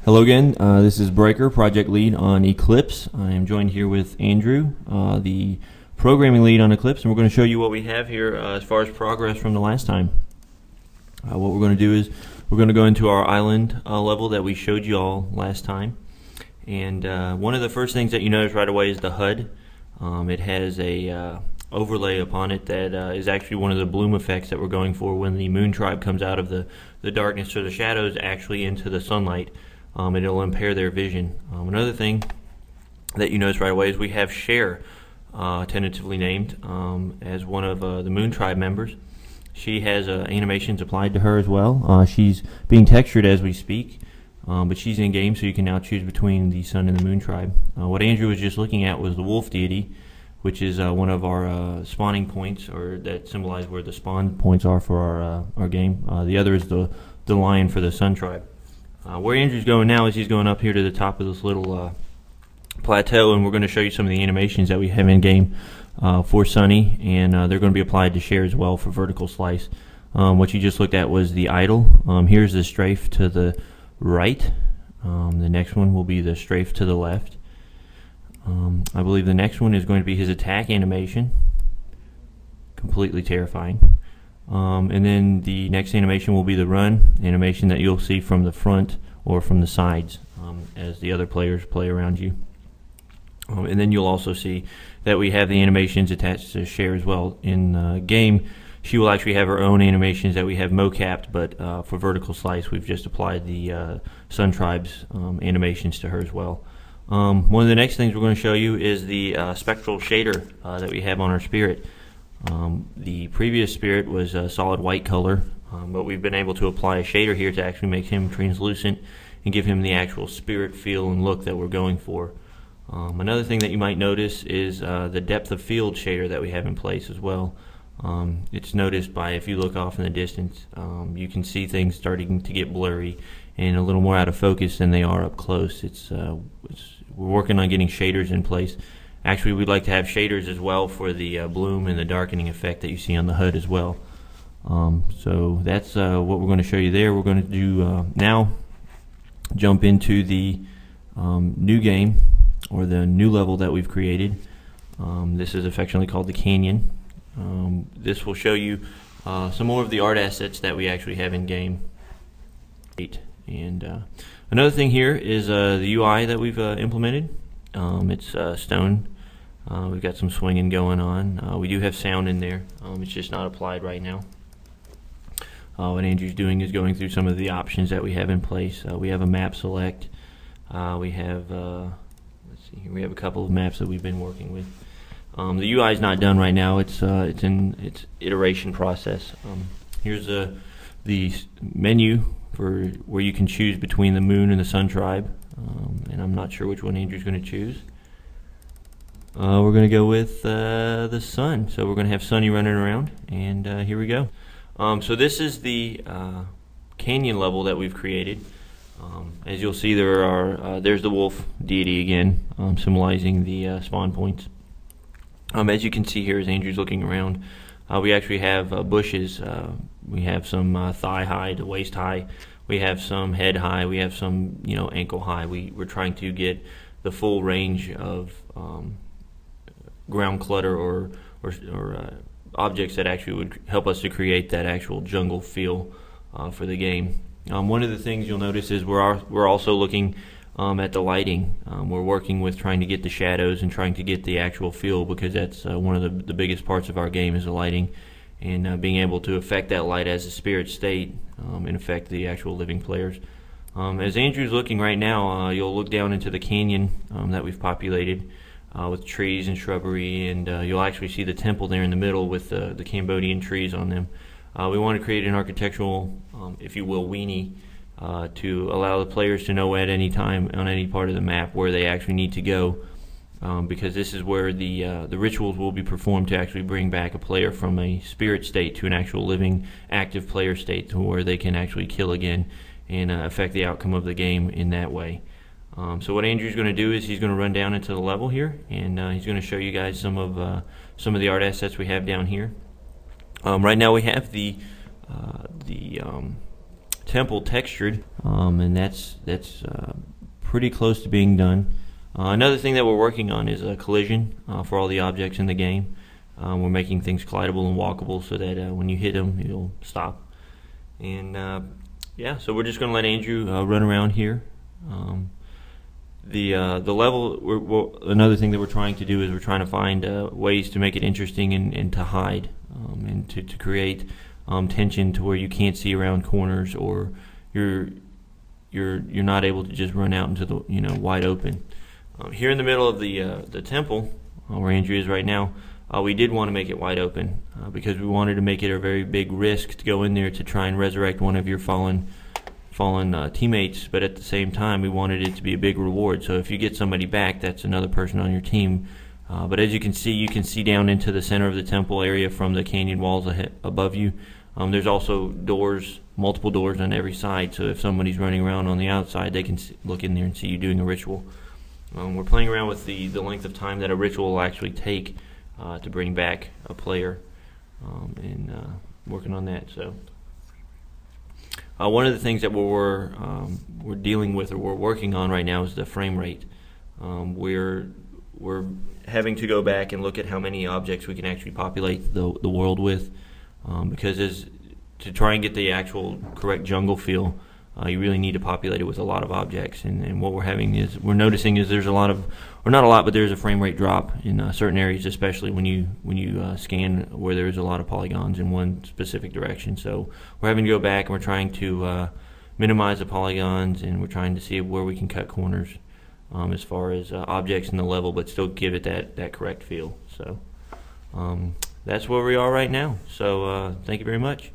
Hello again, this is Breaker, Project Lead on Eclipse. I am joined here with Andrew, the Programming Lead on Eclipse, and we're going to show you what we have here as far as progress from the last time. What we're going to do is we're going to go into our island level that we showed you all last time. And one of the first things that you notice right away is the HUD. It has a overlay upon it that is actually one of the bloom effects that we're going for when the moon tribe comes out of the darkness or the shadows actually into the sunlight. It'll impair their vision. Another thing that you notice right away is we have Cher, tentatively named as one of the Moon Tribe members. She has animations applied to her as well. She's being textured as we speak, but she's in game, so you can now choose between the Sun and the Moon Tribe. What Andrew was just looking at was the Wolf deity, which is one of our spawning points, or that symbolize where the spawn points are for our game. The other is the Lion for the Sun Tribe. Where Andrew's going now is he's going up here to the top of this little plateau, and we're going to show you some of the animations that we have in game for Sunny, and they're going to be applied to Cher as well for vertical slice. What you just looked at was the idol. Here's the strafe to the right. The next one will be the strafe to the left. I believe the next one is going to be his attack animation. Completely terrifying. And then the next animation will be the run animation that you'll see from the front or from the sides as the other players play around you. And then you'll also see that we have the animations attached to Cher as well. In game, she will actually have her own animations that we have mocapped, but for vertical slice we've just applied the Sun Tribe's animations to her as well. One of the next things we're going to show you is the spectral shader that we have on our spirit. The previous spirit was a solid white color, but we've been able to apply a shader here to actually make him translucent and give him the actual spirit feel and look that we're going for. Another thing that you might notice is the depth of field shader that we have in place as well. It's noticed by, if you look off in the distance, you can see things starting to get blurry and a little more out of focus than they are up close. We're working on getting shaders in place. Actually, we'd like to have shaders as well for the bloom and the darkening effect that you see on the HUD as well. So that's what we're going to show you there. We're going to do now jump into the new game, or the new level that we've created. This is affectionately called the Canyon. This will show you some more of the art assets that we actually have in game. And another thing here is the UI that we've implemented. It's stone. We've got some swinging going on. We do have sound in there. It's just not applied right now. What Andrew's doing is going through some of the options that we have in place. We have a map select. We have let's see here. We have a couple of maps that we've been working with. The UI is not done right now. It's in its iteration process. Here's the menu for where you can choose between the Moon and the Sun Tribe. And I'm not sure which one Andrew's going to choose. We're going to go with the Sun. So we're going to have Sunny running around, and here we go. So this is the canyon level that we've created. As you'll see, there's the wolf deity again, symbolizing the spawn points. As you can see here, as Andrew's looking around, we actually have bushes. We have some thigh high to waist high. We have some head high. We have some, ankle high. We're trying to get the full range of ground clutter or objects that actually would help us to create that actual jungle feel for the game. One of the things you'll notice is we're also looking at the lighting. We're working with trying to get the shadows and trying to get the actual feel, because that's one of the biggest parts of our game is the lighting, and being able to affect that light as a spirit state and affect the actual living players. As Andrew's looking right now, you'll look down into the canyon that we've populated with trees and shrubbery, and you'll actually see the temple there in the middle with the Cambodian trees on them. We want to create an architectural, if you will, weenie to allow the players to know at any time on any part of the map where they actually need to go, because this is where the rituals will be performed to actually bring back a player from a spirit state to an actual living, active player state, to where they can actually kill again and affect the outcome of the game in that way. So what Andrew's going to do is he's going to run down into the level here, and he's going to show you guys some of the art assets we have down here. Right now we have the temple textured, and that's pretty close to being done. Another thing that we're working on is a collision for all the objects in the game. We're making things collidable and walkable so that when you hit them, you'll stop. And yeah, so we're just going to let Andrew run around here. The level, another thing that we're trying to do is we're trying to find ways to make it interesting and to hide and to create tension to where you can't see around corners, or you're not able to just run out into the wide open. Here in the middle of the temple, where Andrew is right now, we did want to make it wide open because we wanted to make it a very big risk to go in there to try and resurrect one of your fallen teammates, but at the same time we wanted it to be a big reward. So if you get somebody back, that's another person on your team. But as you can see down into the center of the temple area from the canyon walls above you. There's also doors, multiple doors on every side, so if somebody's running around on the outside, they can look in there and see you doing a ritual. We're playing around with the length of time that a ritual will actually take to bring back a player, and working on that. So one of the things that we're dealing with, or we're working on right now, is the frame rate. We're having to go back and look at how many objects we can actually populate the world with, because to try and get the actual correct jungle feel, you really need to populate it with a lot of objects. And what we're noticing is there's a lot of, or not a lot, but there's a frame rate drop in certain areas, especially when you scan where there's a lot of polygons in one specific direction. So we're having to go back and we're trying to minimize the polygons, and we're trying to see where we can cut corners as far as objects in the level, but still give it that correct feel. So that's where we are right now. So thank you very much.